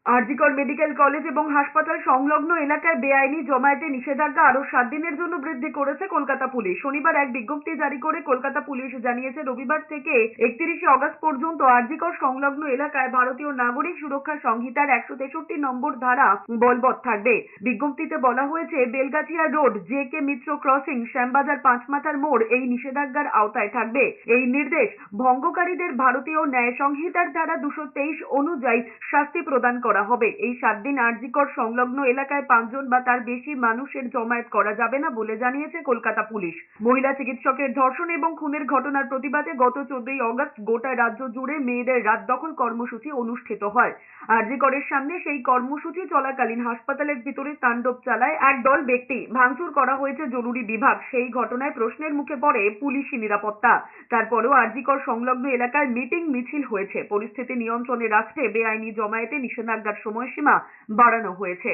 RG Kar medical college এবং হাসপাতাল সংলগ্ন এলাকায় বেআইনি জমায়েতে নিষেধাজ্ঞা আরো 7 দিনের জন্য বৃদ্ধি করেছে কলকাতা পুলিশ। শনিবার এক বিজ্ঞপ্তি জারি করে কলকাতা পুলিশ জানিয়েছে, রবিবার থেকে 31শে অগস্ট পর্যন্ত আরজিকর সংলগ্ন এলাকায় ভারতীয় নাগরিক সুরক্ষা সংহিতার 163 নম্বর ধারা বলবৎ থাকবে। বিজ্ঞপ্তিতে বলা হয়েছে, বেলগাছিয়া রোড, জে.কে. মিত্র ক্রসিং, শ্যামবাজার, পাঁচমাথার মোড় এই নিষেধাজ্ঞার আওতায় থাকবে। এই নির্দেশ ভঙ্গকারীদের ভারতীয় ন্যায় সংহিতার ধারা 223 অনুযায়ী শাস্তি প্রদান করা হবে। এই 7 দিন আরজিকর সংলগ্ন এলাকায় 5 জন বা তার বেশি মানুষের জমায়েত করা যাবে না বলে জানিয়েছে কলকাতা পুলিশ। মহিলা চিকিৎসকের ধর্ষণ এবং খুনের ঘটনার প্রতিবাদে গত 14ই অগস্ট গোটা রাজ্য জুড়ে মেয়েদের রাত দখল কর্মসূচি অনুষ্ঠিত হয়। আরজিকরের সামনে সেই কর্মসূচি চলাকালীন হাসপাতালের ভিতরে তাণ্ডব চালায় একদল ব্যক্তি। ভাঙচুর করা হয়েছে জরুরি বিভাগ। সেই ঘটনায় প্রশ্নের মুখে পড়ে পুলিশি নিরাপত্তা। তারপরেও আরজিকর সংলগ্ন এলাকায় মিটিং মিছিল হয়েছে। পরিস্থিতি নিয়ন্ত্রণে রাখতে বেআইনি জমায়েতে নিষেধাজ্ঞার সময়সীমা বাড়ানো হয়েছে।